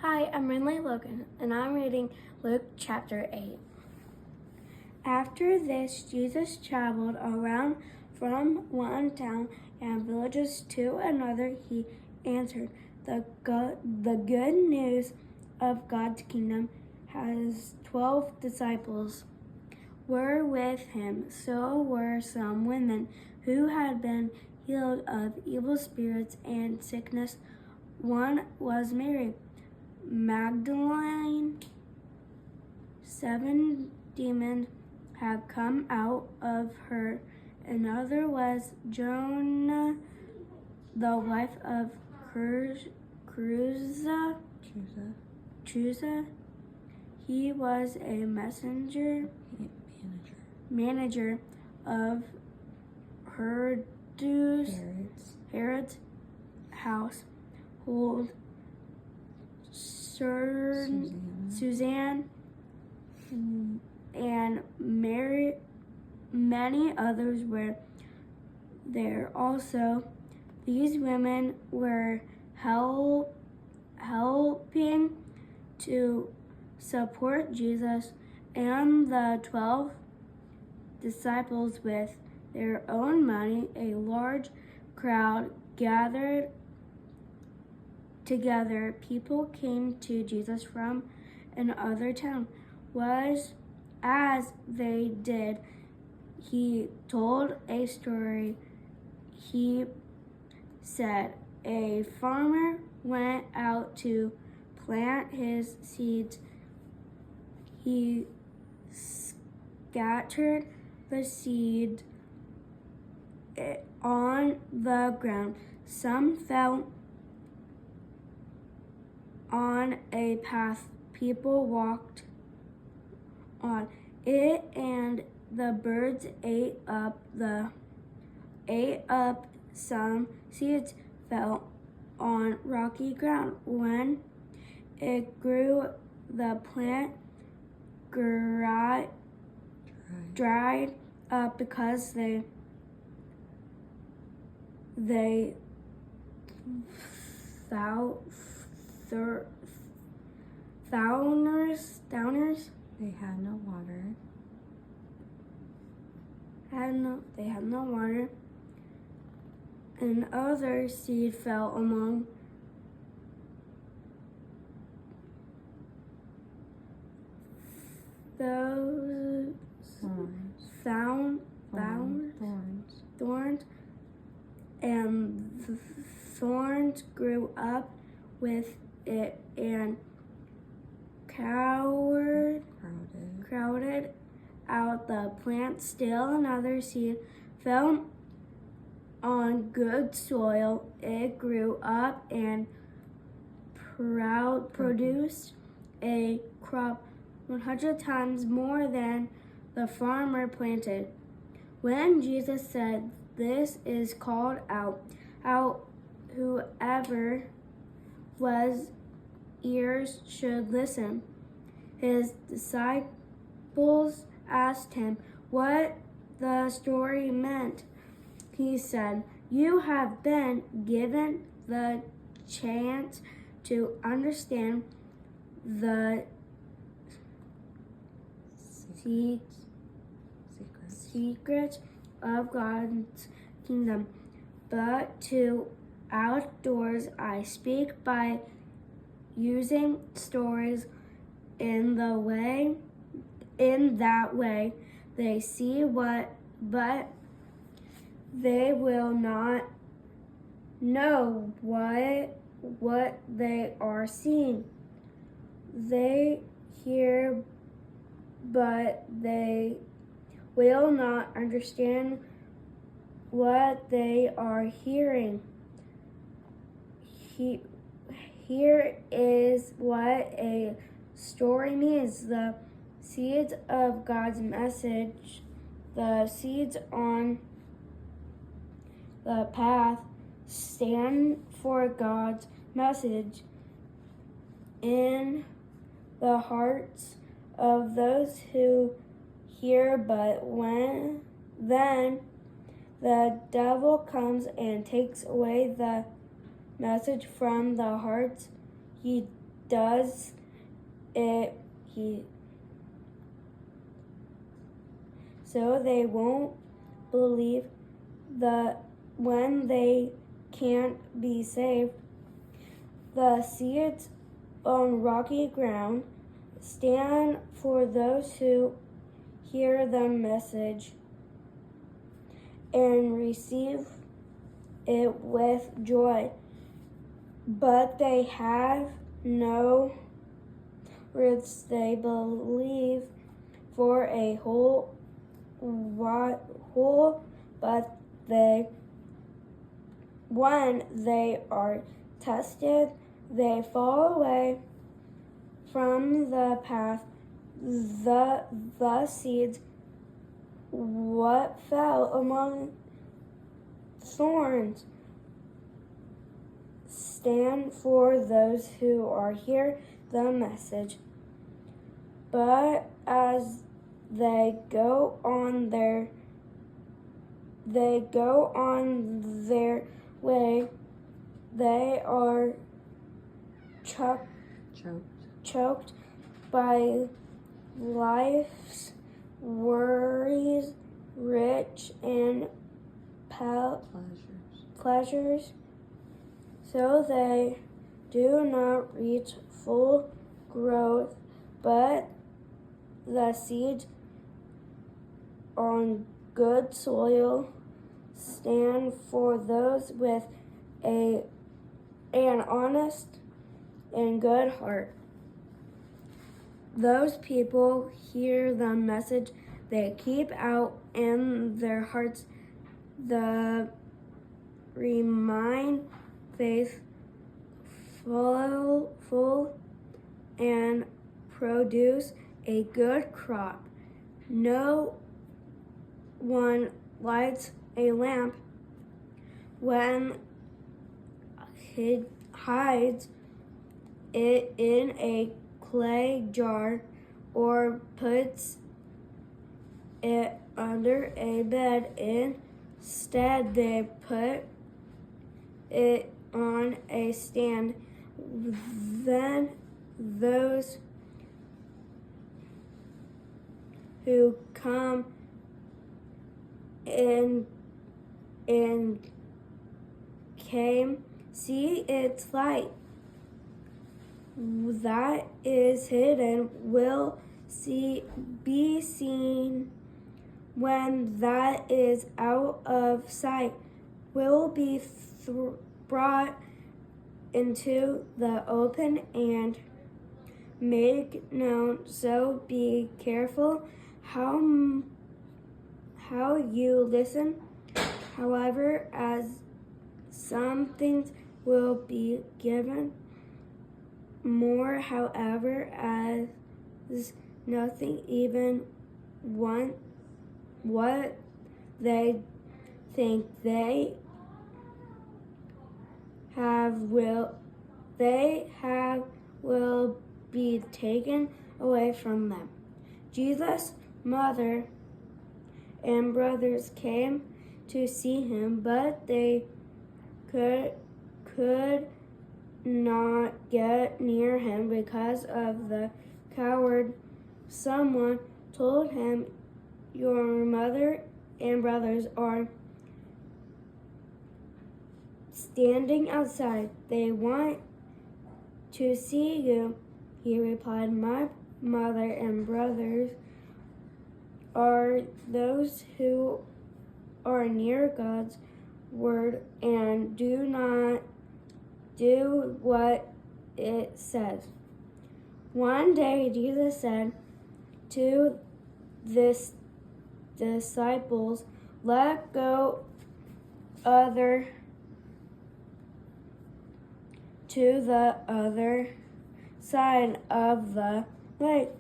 Hi, I'm Renley Logan, and I'm reading Luke chapter 8. After this, Jesus traveled around from one town and villages to another. He answered, the good news of God's kingdom has 12 disciples were with him. So were some women who had been healed of evil spirits and sickness. One was Mary Magdalene. 7 demons had come out of her. Another was Joanna, the wife of Chuza. He was a manager of Herod's household. Suzanne and many others were there also. These women were helping to support Jesus and the 12 disciples with their own money. A large crowd gathered together. People came to Jesus from another town. As they did, he told a story. He said, a farmer went out to plant his seeds. He scattered the seed on the ground. Some fell on a path. People walked on it, and the birds ate up. Some seeds fell on rocky ground. When it grew, the plant dried up because They had no water. They had no water. And other seed fell among those thorns, and the thorns grew up with it and crowded out the plant. Still another seed fell on good soil. It grew up and produced a crop 100 times more than the farmer planted. When Jesus said, "This is called out, whoever was ears should listen," his disciples asked him what the story meant. He said, "You have been given the chance to understand the secrets of God's kingdom, but to outdoors I speak by using stories. In that way, they see but they will not know what they are seeing. They hear, but they will not understand what they are hearing. Here is what a story means. The seeds of God's message, the seeds on the path, stand for God's message in the hearts of those who hear, but then the devil comes and takes away the message from the hearts. He does it so they won't believe when they can't be saved. The seeds on rocky ground stand for those who hear the message and receive it with joy, but they have no roots. They believe for a whole, but when they are tested, they fall away from the path. The seeds what fell among thorns stand for those who are hear the message, but as they go on their way, they are choked by life's worries, rich and pleasures, so they do not reach full growth. But the seeds on good soil stand for those with an honest and good heart. Those people hear the message, they keep out in their hearts the remain faithful and produce a good crop. No one lights a lamp when he hides it in a clay jar or puts it under a bed. Instead, they put it on a stand. Then those who come in and came see its light that is hidden will be seen. When that is out of sight, will be brought into the open and made known. So be careful how you listen. However, as some things will be given more, however, as nothing even what they think they have will be taken away from them. Jesus' mother and brothers came to see him, but they could not get near him because of the crowd. Someone told him, "Your mother and brothers are standing outside. They want to see you." He replied, "My mother and brothers are those who are near God's word and do not do what it says." One day Jesus said to his disciples, "Let go to the other side of the lake."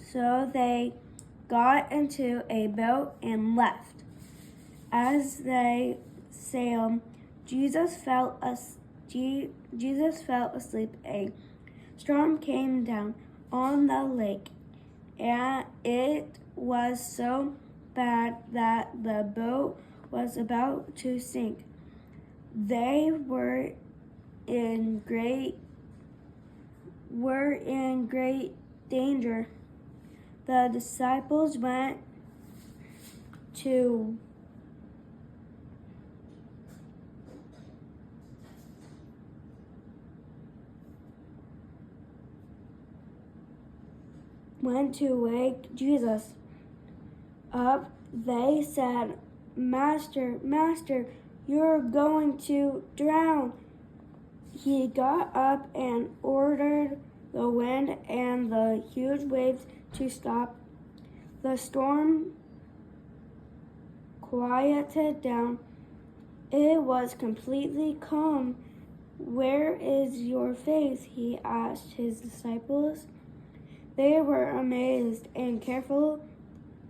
So they got into a boat and left. As they sailed, Jesus fell asleep. A storm came down on the lake, and it was so bad that the boat was about to sink. They were in great danger. The disciples went to wake Jesus up. They said, Master, Master, you're going to drown. He got up and ordered the wind and the huge waves to stop. The storm quieted down. It was completely calm. Where is your faith? He asked his disciples. They were amazed and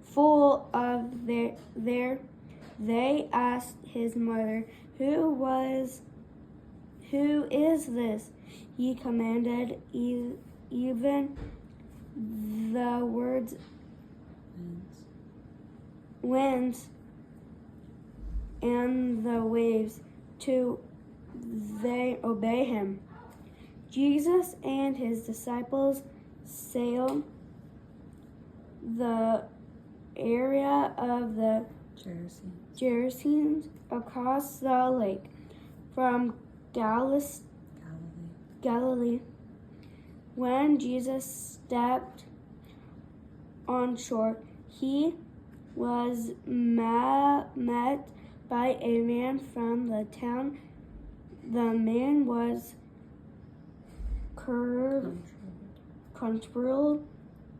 full of they asked his mother, Who is this? He commanded even the winds and the waves to they obey him. Jesus and his disciples sailed the area of the Gerasenes across the lake from Galilee. When Jesus stepped on shore, he was met by a man from the town. The man was controlled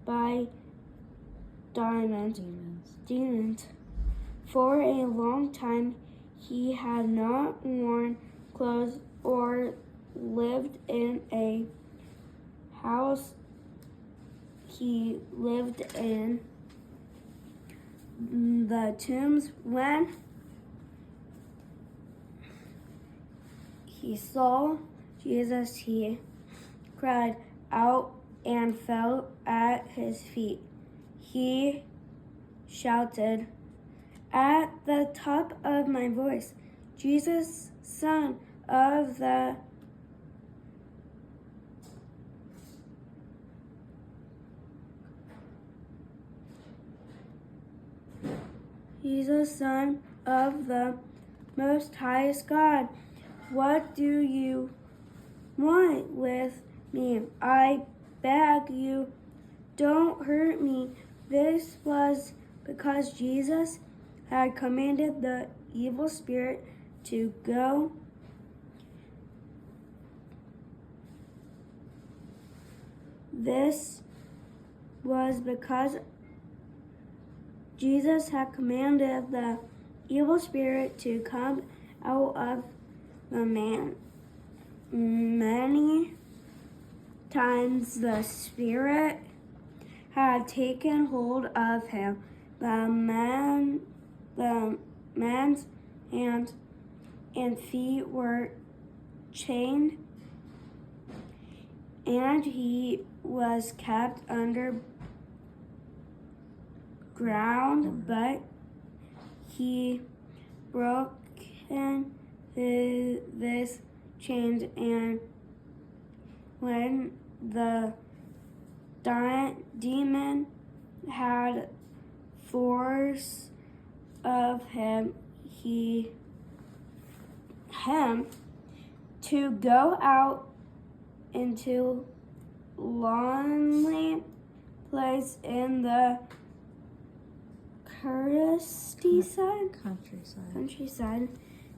by demons. For a long time, he had not worn clothes or lived in a house. He lived in the tombs. When he saw Jesus, he cried out and fell at his feet. He shouted at the top of my voice, Jesus, Son of the Most Highest God, what do you want with me? I beg you, don't hurt me. This was because Jesus had commanded the evil spirit to go. This was because Jesus had commanded the evil spirit to come out of the man. Many times the spirit had taken hold of him. The man's hands and feet were chained, and he was kept under ground, but he broke this chains, and when the demon had force of him to go out into lonely place in the countryside,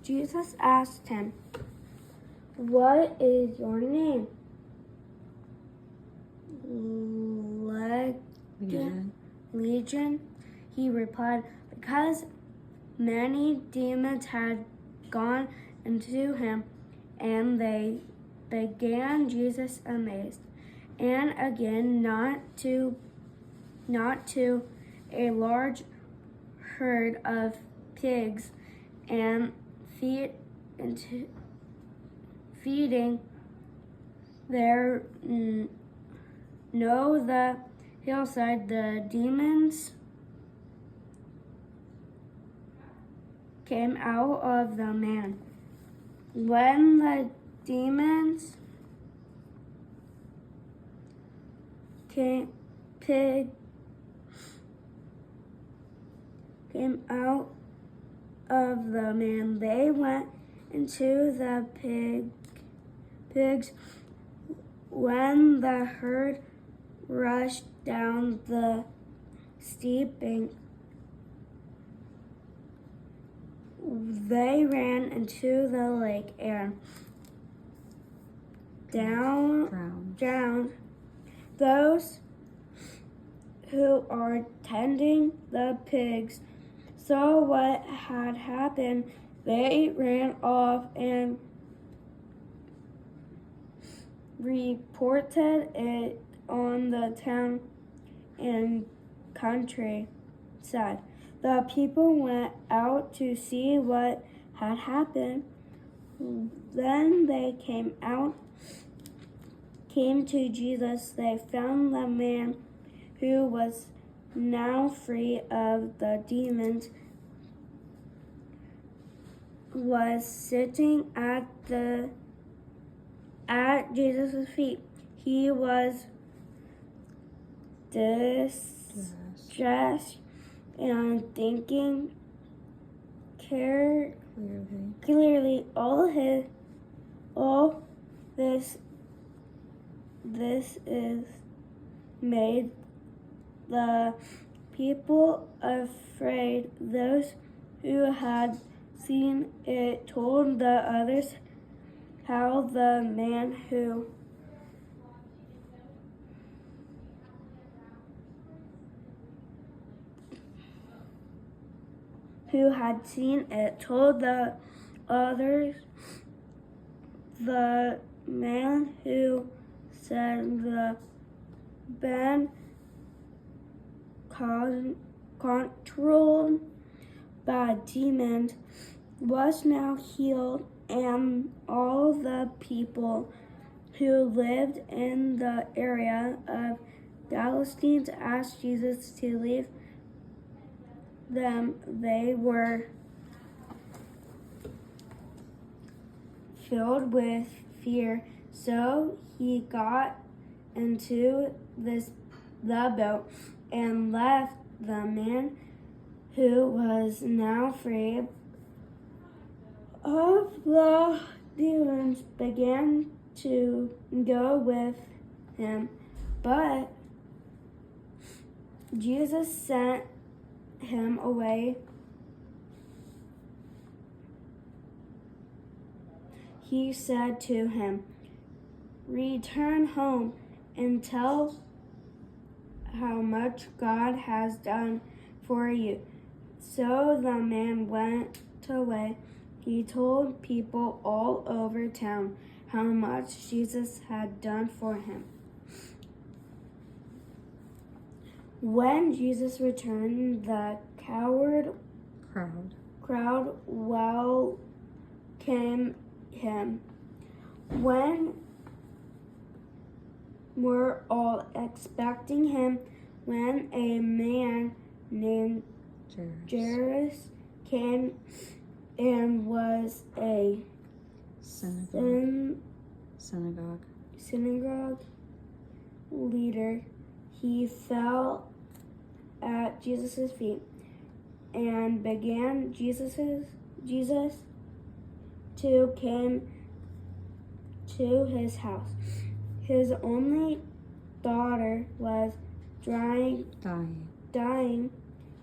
Jesus asked him, What is your name? Legion. He replied, because many demons had gone into him, and they began. Jesus amazed, and again not to a large herd of pigs and feeding there the hillside. The demons came out of the man, When the demons came out of the man, they went into the pigs. When the herd rushed down the steep bank, they ran into the lake and drowned. Those who are tending the pigs saw what had happened. They ran off and reported it on the town and countryside. The people went out to see what had happened. Then they came to Jesus. They found the man who was now free of the demons was sitting at Jesus' feet. He was distressed and thinking clearly. All this is made the people afraid. Those who had seen it told the others how the man who had seen it told the others. The man who said the band controlled by demons was now healed, and all the people who lived in the area of Galilee asked Jesus to leave them. They were filled with fear, so he got into the boat and left. The man who was now free of the demons began to go with him, but Jesus sent him away. He said to him, "Return home and tell how much God has done for you." So the man went away. He told people all over town how much Jesus had done for him. When Jesus returned, the crowd welcomed him. When we're all expecting him, when a man named Jairus came and was a synagogue leader, he fell at Jesus' feet and began. Jesus too came to his house. His only daughter was dying.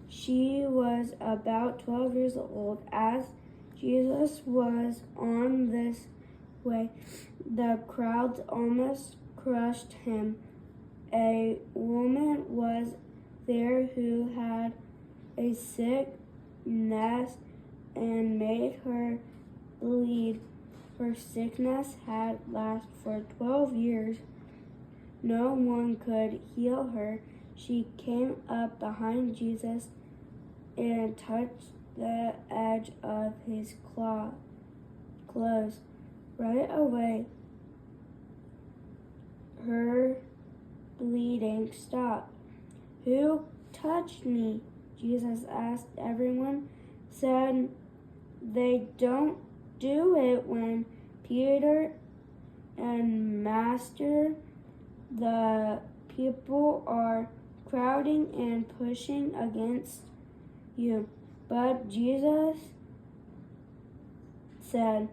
She was about 12 years old. As Jesus was on this way, the crowd almost crushed him. A woman was there who had a sickness and made her bleed. Her sickness had lasted for 12 years. No one could heal her. She came up behind Jesus and touched the edge of his clothes. Right away, her bleeding stopped. "Who touched me?" Jesus asked. Everyone said they don't do it when Peter and Master, the people are crowding and pushing against you. But Jesus said,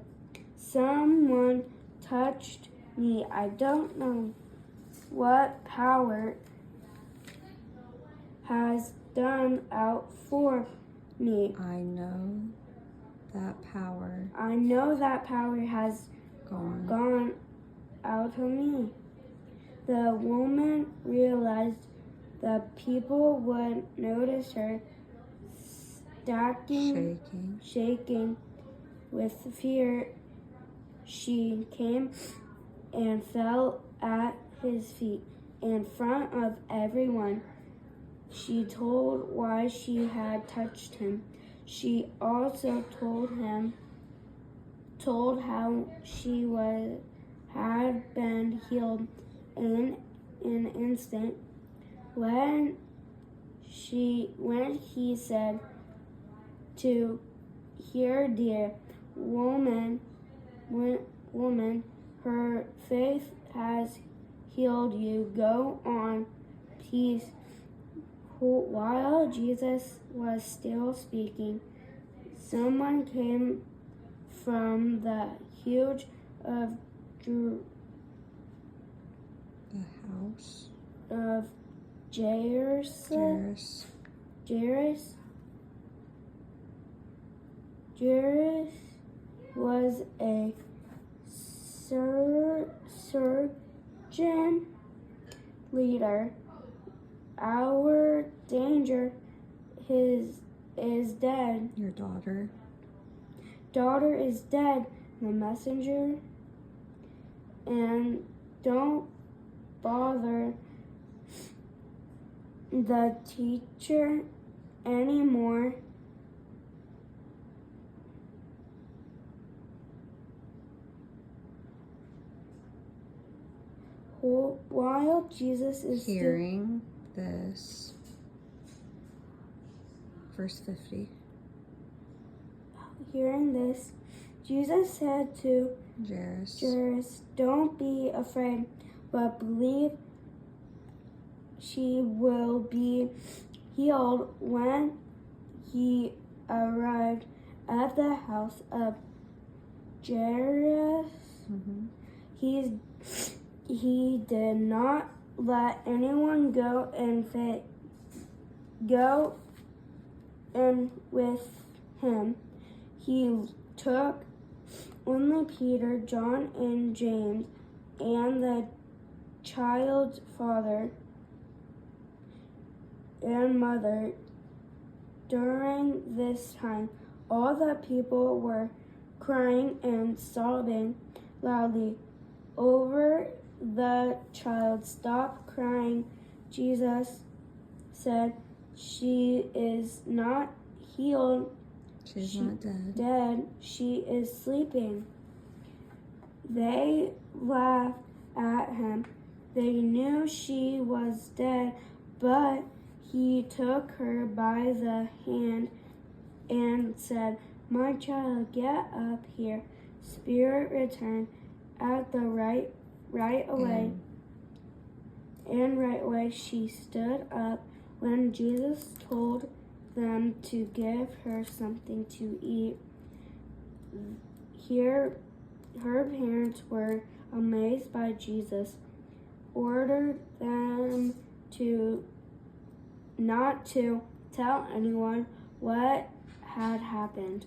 someone touched me. I don't know what power has done out for me. I know that power has gone out of me. The woman realized the people would notice her, shaking with fear. She came and fell at his feet in front of everyone. She told why she had touched him. She also told how she had been healed in an instant. When he said to her, dear woman, her faith has healed you. Go on peace. While Jesus was still speaking, someone came from the huge of the house of Jairus. Jairus was a surgeon leader. Our danger is dead. Your Daughter is dead. The messenger, and don't bother the teacher anymore. While Jesus is hearing this, verse 50. Hearing this, Jesus said to Jairus, don't be afraid, but believe. She will be healed. When he arrived at the house of Jairus, he did not let anyone go in with him. He took only Peter, John, and James, and the child's father and mother. During this time, all the people were crying and sobbing loudly over the child. Stop crying, Jesus said. She is not healed. She's not dead. She is sleeping. They laughed at him. They knew she was dead, but he took her by the hand and said, my child, get up here. Spirit returned at the right away. And right away she stood up. When Jesus told them to give her something to eat, her parents were amazed by Jesus, ordered them not to tell anyone what had happened.